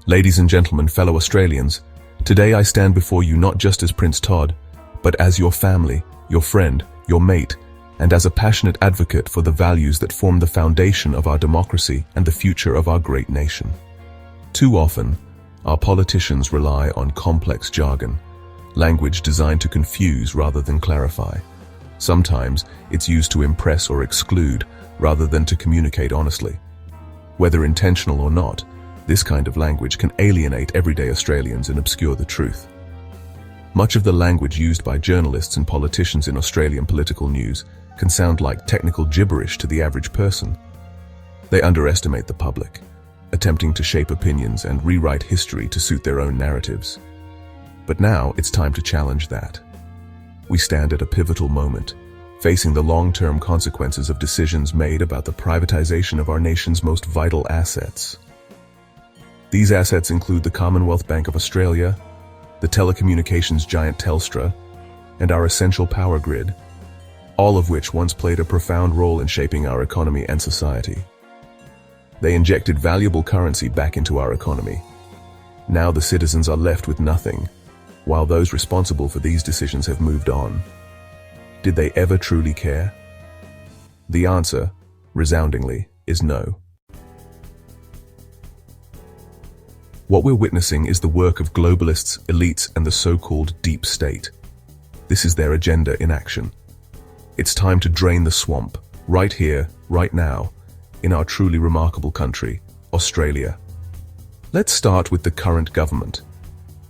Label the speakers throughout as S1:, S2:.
S1: Ladies and gentlemen, fellow Australians, today I stand before you not just as Prince Todd, but as your family, your friend, your mate, and as a passionate advocate for the values that form the foundation of our democracy and the future of our great nation. Too often, our politicians rely on complex jargon, language designed to confuse rather than clarify. Sometimes it's used to impress or exclude rather than to communicate honestly. Whether intentional or not, this kind of language can alienate everyday Australians and obscure the truth. Much of the language used by journalists and politicians in Australian political news can sound like technical gibberish to the average person. They underestimate the public, attempting to shape opinions and rewrite history to suit their own narratives. But now it's time to challenge that. We stand at a pivotal moment, facing the long-term consequences of decisions made about the privatization of our nation's most vital assets. These assets include the Commonwealth Bank of Australia, the telecommunications giant Telstra, and our essential power grid, all of which once played a profound role in shaping our economy and society. They injected valuable currency back into our economy. Now the citizens are left with nothing, while those responsible for these decisions have moved on. Did they ever truly care? The answer, resoundingly, is no. What we're witnessing is the work of globalists, elites, and the so-called deep state. This is their agenda in action. It's time to drain the swamp, right here, right now, in our truly remarkable country, Australia. Let's start with the current government.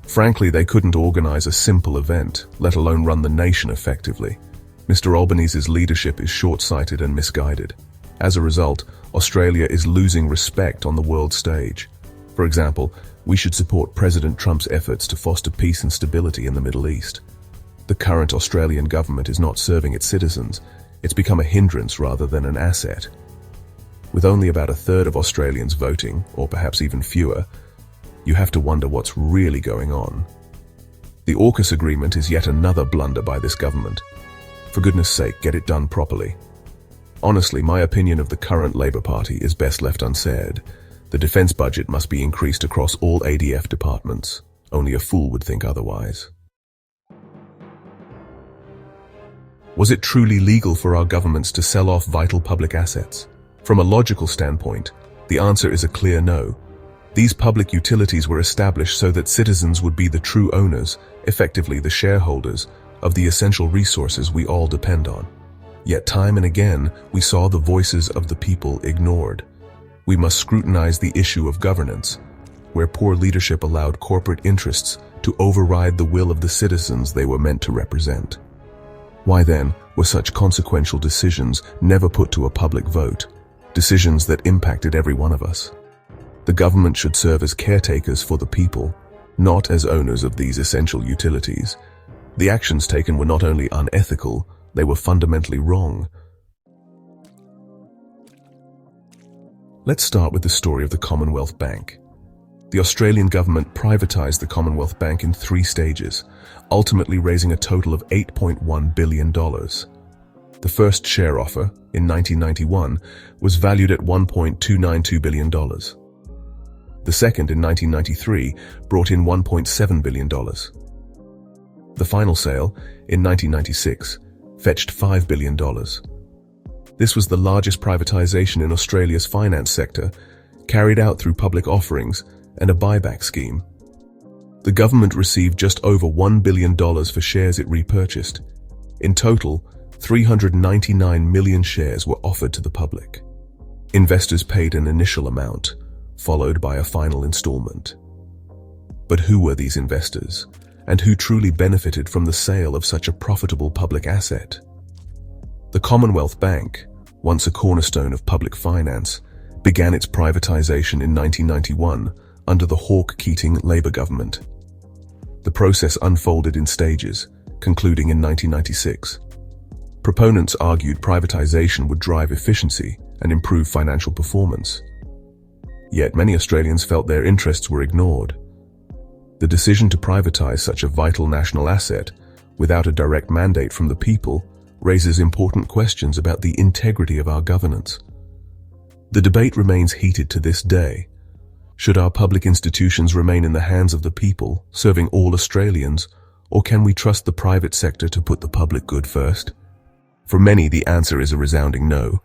S1: Frankly, they couldn't organize a simple event, let alone run the nation effectively. Mr. Albanese's leadership is short-sighted and misguided. As a result, Australia is losing respect on the world stage. For example, we should support President Trump's efforts to foster peace and stability in the Middle East. The current Australian government is not serving its citizens. It's become a hindrance rather than an asset. With only about a third of Australians voting, or perhaps even fewer, you have to wonder what's really going on. The AUKUS agreement is yet another blunder by this government. For goodness sake, get it done properly. Honestly, my opinion of the current Labour Party is best left unsaid. The defence budget must be increased across all ADF departments. Only a fool would think otherwise. Was it truly legal for our governments to sell off vital public assets? From a logical standpoint, the answer is a clear no. These public utilities were established so that citizens would be the true owners, effectively the shareholders, of the essential resources we all depend on. Yet time and again, we saw the voices of the people ignored. We must scrutinize the issue of governance, where poor leadership allowed corporate interests to override the will of the citizens they were meant to represent. Why then were such consequential decisions never put to a public vote, decisions that impacted every one of us? The government should serve as caretakers for the people, not as owners of these essential utilities. The actions taken were not only unethical, they were fundamentally wrong. Let's start with the story of the Commonwealth Bank. The Australian government privatised the Commonwealth Bank in 3 stages, ultimately raising a total of $8.1 billion. The first share offer, in 1991, was valued at $1.292 billion. The second, in 1993, brought in $1.7 billion. The final sale, in 1996, fetched $5 billion. This was the largest privatization in Australia's finance sector, carried out through public offerings and a buyback scheme. The government received just over $1 billion for shares it repurchased. In total, 399 million shares were offered to the public. Investors paid an initial amount, followed by a final installment. But who were these investors, and who truly benefited from the sale of such a profitable public asset? The Commonwealth Bank, once a cornerstone of public finance, began its privatization in 1991 under the Hawke-Keating Labour government. The process unfolded in stages, concluding in 1996. Proponents argued privatization would drive efficiency and improve financial performance. Yet many Australians felt their interests were ignored. The decision to privatize such a vital national asset, without a direct mandate from the people, raises important questions about the integrity of our governance. The debate remains heated to this day. Should our public institutions remain in the hands of the people, serving all Australians, or can we trust the private sector to put the public good first? For many, the answer is a resounding no.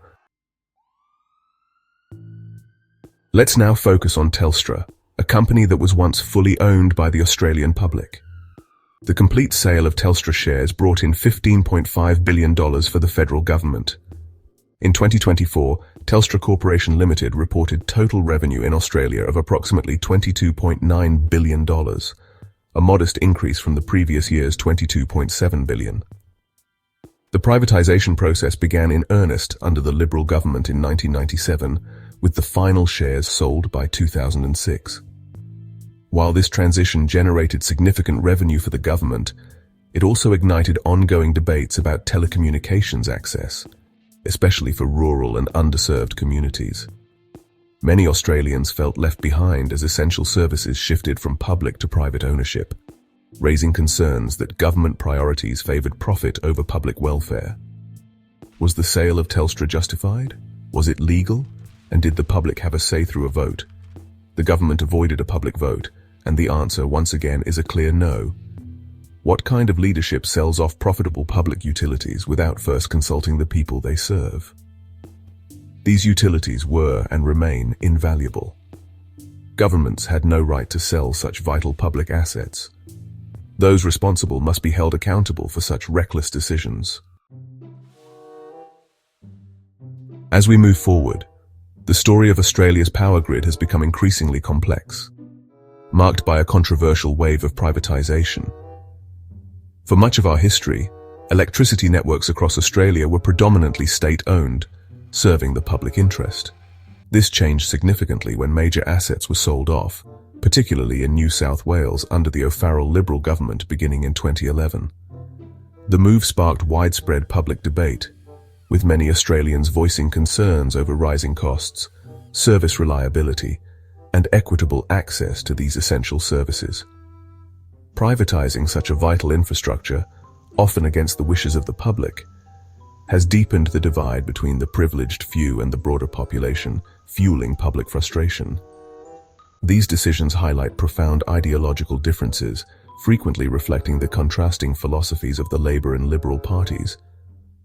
S1: Let's now focus on Telstra, a company that was once fully owned by the Australian public. The complete sale of Telstra shares brought in $15.5 billion for the federal government. In 2024, Telstra Corporation Limited reported total revenue in Australia of approximately $22.9 billion, a modest increase from the previous year's $22.7 billion. The privatization process began in earnest under the Liberal government in 1997, with the final shares sold by 2006. While this transition generated significant revenue for the government, it also ignited ongoing debates about telecommunications access, especially for rural and underserved communities. Many Australians felt left behind as essential services shifted from public to private ownership, raising concerns that government priorities favoured profit over public welfare. Was the sale of Telstra justified? Was it legal? And did the public have a say through a vote? The government avoided a public vote, and the answer once again is a clear no. What kind of leadership sells off profitable public utilities without first consulting the people they serve? These utilities were and remain invaluable. Governments had no right to sell such vital public assets. Those responsible must be held accountable for such reckless decisions. As we move forward, the story of Australia's power grid has become increasingly complex, marked by a controversial wave of privatisation. For much of our history, electricity networks across Australia were predominantly state-owned, serving the public interest. This changed significantly when major assets were sold off, particularly in New South Wales under the O'Farrell Liberal government beginning in 2011. The move sparked widespread public debate, with many Australians voicing concerns over rising costs, service reliability, and equitable access to these essential services. Privatising such a vital infrastructure, often against the wishes of the public, has deepened the divide between the privileged few and the broader population, fueling public frustration. These decisions highlight profound ideological differences, frequently reflecting the contrasting philosophies of the Labor and Liberal parties.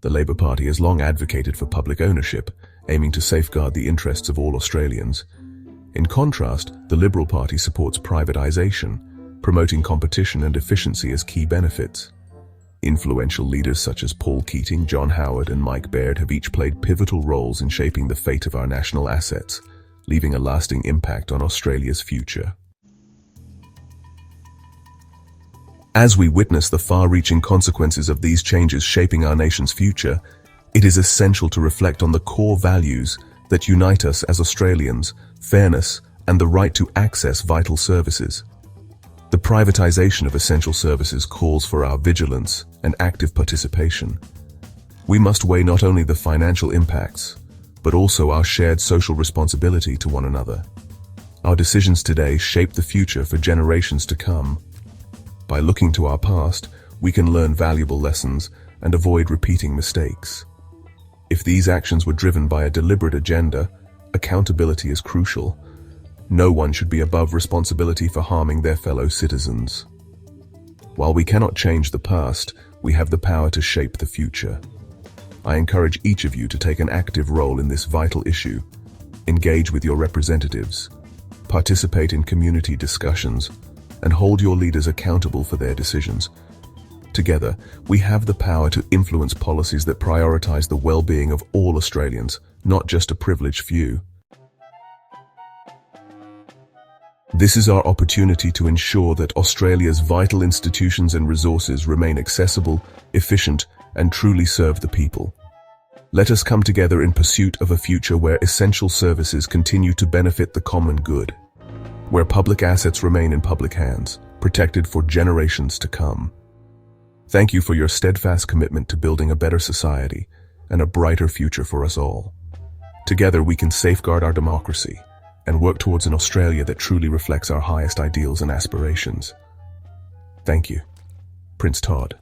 S1: The Labor Party has long advocated for public ownership, aiming to safeguard the interests of all Australians. In contrast, the Liberal Party supports privatisation, promoting competition and efficiency as key benefits. Influential leaders such as Paul Keating, John Howard, and Mike Baird have each played pivotal roles in shaping the fate of our national assets, leaving a lasting impact on Australia's future. As we witness the far-reaching consequences of these changes shaping our nation's future, it is essential to reflect on the core values that unite us as Australians: fairness and the right to access vital services. The privatisation of essential services calls for our vigilance and active participation. We must weigh not only the financial impacts, but also our shared social responsibility to one another. Our decisions today shape the future for generations to come. By looking to our past, we can learn valuable lessons and avoid repeating mistakes. If these actions were driven by a deliberate agenda, accountability is crucial. No one should be above responsibility for harming their fellow citizens. While we cannot change the past, we have the power to shape the future. I encourage each of you to take an active role in this vital issue. Engage with your representatives, participate in community discussions, and hold your leaders accountable for their decisions. Together, we have the power to influence policies that prioritize the well-being of all Australians, not just a privileged few. This is our opportunity to ensure that Australia's vital institutions and resources remain accessible, efficient, and truly serve the people. Let us come together in pursuit of a future where essential services continue to benefit the common good, where public assets remain in public hands, protected for generations to come. Thank you for your steadfast commitment to building a better society and a brighter future for us all. Together we can safeguard our democracy and work towards an Australia that truly reflects our highest ideals and aspirations. Thank you. Prince Todd.